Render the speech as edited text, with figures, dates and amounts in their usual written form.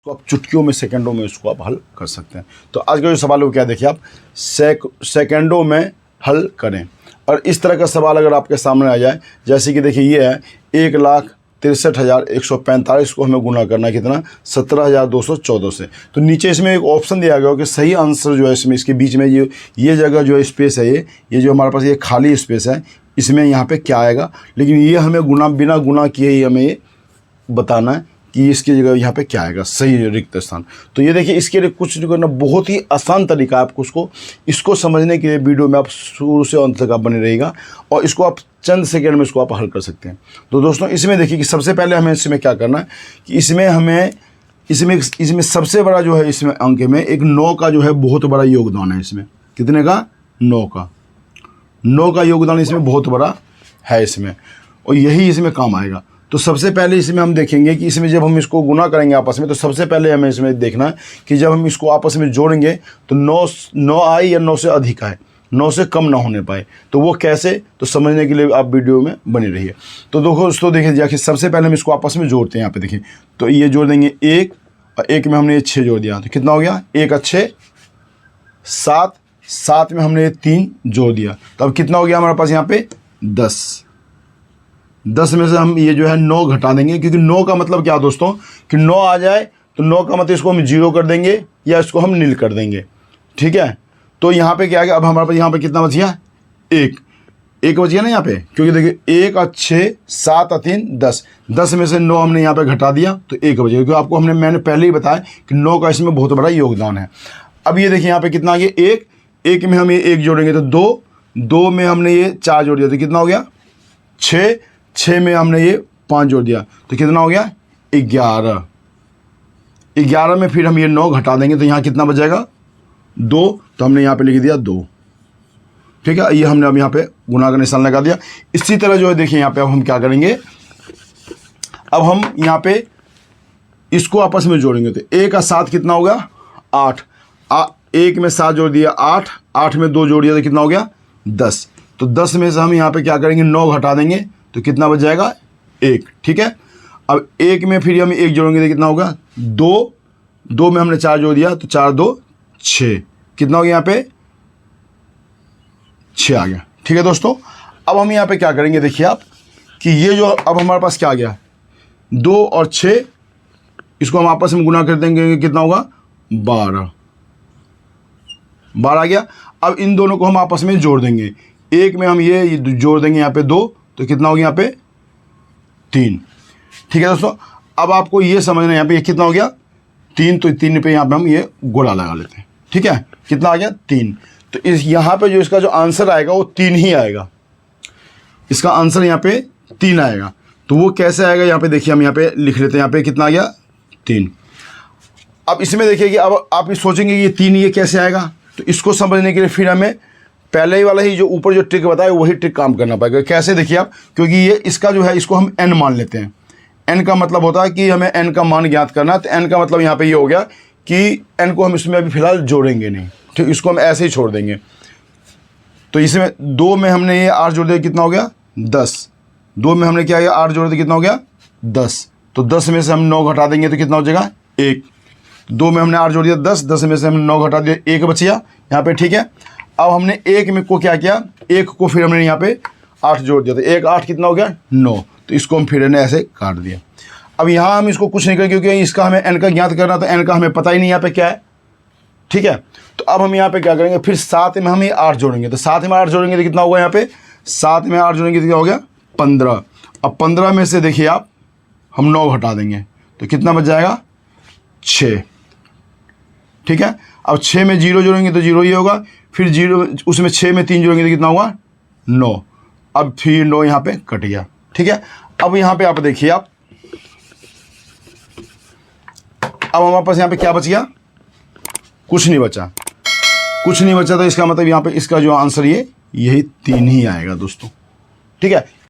तो आप चुटकियों में, सेकंडों में इसको आप हल कर सकते हैं। तो आज का जो सवाल है वो क्या, देखिए आप, सेकंडों में हल करें। और इस तरह का सवाल अगर आपके सामने आ जाए, जैसे कि देखिए ये है 1,63,145 को हमें गुना करना कितना, 17,214 से। तो नीचे इसमें एक ऑप्शन दिया गया हो कि सही आंसर जो है इसमें, इसके बीच में ये जगह जो है स्पेस है, ये जो हमारे पास ये खाली स्पेस है, इसमें यहाँ पे क्या आएगा। लेकिन ये हमें बिना गुना किए ही हमें ये बताना है कि इसकी जगह यहाँ पे क्या आएगा, सही रिक्त स्थान। तो ये देखिए, इसके लिए कुछ नहीं करना, बहुत ही आसान तरीका है। आपको इसको समझने के लिए वीडियो में आप शुरू से अंत तक आप बने रहिएगा और इसको आप चंद सेकंड में इसको आप हल कर सकते हैं। तो दोस्तों इसमें देखिए कि सबसे पहले हमें इसमें क्या करना है कि इसमें सबसे बड़ा जो है, इसमें अंक में एक 9 का जो है बहुत बड़ा योगदान है। इसमें कितने का, 9 का योगदान इसमें बहुत बड़ा है इसमें, और यही इसमें काम आएगा। तो सबसे पहले इसमें हम देखेंगे कि इसमें जब हम इसको गुना करेंगे आपस में, तो सबसे पहले हमें इसमें देखना है कि जब हम इसको आपस में जोड़ेंगे तो 9 आए या 9 से अधिक आए, 9 से कम ना होने पाए। तो वो कैसे, तो समझने के लिए आप वीडियो में बने रहिए। तो दोस्तों देखिए, जाके सबसे पहले हम इसको आपस में जोड़ते हैं। यहाँ पे देखिए, तो ये जोड़ देंगे 1 और 1 में हमने ये 6 जोड़ दिया, तो कितना हो गया, 1 और 6 7, 7 में हमने ये 3 जोड़ दिया, तो अब कितना हो गया हमारे पास यहाँ पे 10 में से हम ये जो है 9 घटा देंगे, क्योंकि 9 का मतलब क्या दोस्तों कि 9 आ जाए तो 9 का मतलब इसको हम 0 कर देंगे या इसको हम नील कर देंगे, ठीक है। तो यहाँ पे क्या है, अब हमारे पास यहाँ पे कितना बच गया, 1 बच गया ना यहाँ पे, क्योंकि देखिए 1 और 6 7 और 3 10 में से 9 हमने यहाँ पे घटा दिया तो 1 बच गया, क्योंकि आपको मैंने पहले ही बताया कि 9 का इसमें बहुत बड़ा योगदान है। अब ये देखिए यहाँ पे कितना आ गया, 1 में हम ये 1 जोड़ेंगे तो 2 में हमने ये 4 जोड़ दिया तो कितना हो गया 6 में हमने ये 5 जोड़ दिया तो कितना हो गया 11 में फिर हम ये 9 घटा देंगे तो यहाँ कितना बच जाएगा 2, तो हमने यहाँ पे लिख दिया 2, ठीक है। ये हमने अब यहाँ पे गुना का निशान लगा दिया। इसी तरह जो है देखिए यहाँ पे अब हम क्या करेंगे, अब हम यहाँ पे इसको आपस में जोड़ेंगे तो 1 और 7 कितना होगा 8, 1 में 7 जोड़ दिया 8 में 2 जोड़ दिया तो कितना हो गया 10। तो 10 में से हम यहाँ पे क्या करेंगे 9 घटा देंगे तो कितना बच जाएगा 1, ठीक है। अब 1 में फिर हम 1 जोड़ेंगे तो कितना होगा 2 में हमने 4 जोड़ दिया तो 4 2 6, कितना हो गया यहाँ पे 6 आ गया, ठीक है दोस्तों। अब हम यहाँ पे क्या करेंगे, देखिए आप कि ये जो अब हमारे पास क्या आ गया 2 और 6, इसको हम आपस में गुना कर देंगे, कितना होगा 12 आ गया। अब इन दोनों को हम आपस में जोड़ देंगे, 1 में हम ये जोड़ देंगे यहाँ पे 2 तो कितना हो गया यहाँ पे 3, ठीक है दोस्तों। अब आपको ये समझना है यहाँ पे ये कितना हो गया 3, तो 3 पे यहाँ पे हम ये गोला लगा लेते हैं, ठीक है। कितना आ गया 3, तो इस यहाँ पे जो इसका जो आंसर आएगा वो 3 ही आएगा, इसका आंसर यहाँ पे 3 आएगा। तो वो कैसे आएगा, यहाँ पे देखिए हम यहाँ पे लिख लेते हैं, यहाँ पे कितना आ गया 3। अब इसमें देखिए कि अब आप ये सोचेंगे कि ये 3 ये कैसे आएगा, तो इसको समझने के लिए फिर हमें पहले ही वाला ही जो ऊपर जो ट्रिक बताया वही ट्रिक काम करना पड़ेगा। कैसे, देखिए आप, क्योंकि ये इसका जो है इसको हम n मान लेते हैं। n का मतलब होता है कि हमें n का मान ज्ञात करना है, तो n का मतलब यहाँ पे ये हो गया कि n को हम इसमें अभी फिलहाल जोड़ेंगे नहीं, ठीक, इसको हम ऐसे ही छोड़ देंगे। तो इसमें 2 में हमने ये 8 जोड़ दिया, कितना हो गया 10, 2 में हमने क्या किया 8 जोड़ दिया, कितना हो गया 10, तो 10 में से हम 9 घटा देंगे तो कितना हो जाएगा 1, 2 में हमने 8 जोड़ दिया 10 में से हमने 9 घटा दिया 1 बचिया यहाँ पे, ठीक है। अब हमने 1 में को क्या किया, 1 को फिर हमने यहाँ पे 8 जोड़ दिया तो 1 8 कितना हो गया 9, तो इसको हम फिर ऐसे काट दिया। अब यहाँ हम इसको कुछ नहीं करें, क्योंकि इसका हमें n का ज्ञात करना, तो n का हमें पता ही नहीं यहाँ पे क्या है, ठीक है। तो अब हम यहाँ पे क्या करेंगे, फिर 7 में हम ये 8 जोड़ेंगे, तो 7 में 8 जोड़ेंगे तो कितना होगा यहाँ पे 7 में 8 जोड़ेंगे तो क्या हो गया 15। अब 15 में से देखिए आप हम 9 घटा देंगे तो कितना बच जाएगा 6, ठीक है। अब 6 में 0 जोड़ेंगे तो 0 ही होगा, फिर 0 उसमें 6 में 3 जोड़ेंगे तो कितना होगा 9, अब फिर 9 यहाँ पे कट गया, ठीक है। अब यहाँ पे आप देखिए आप, अब हमारे पास यहाँ पे क्या बच गया, कुछ नहीं बचा, तो इसका मतलब यहाँ पे इसका जो आंसर यही 3 ही आएगा दोस्तों, ठीक है।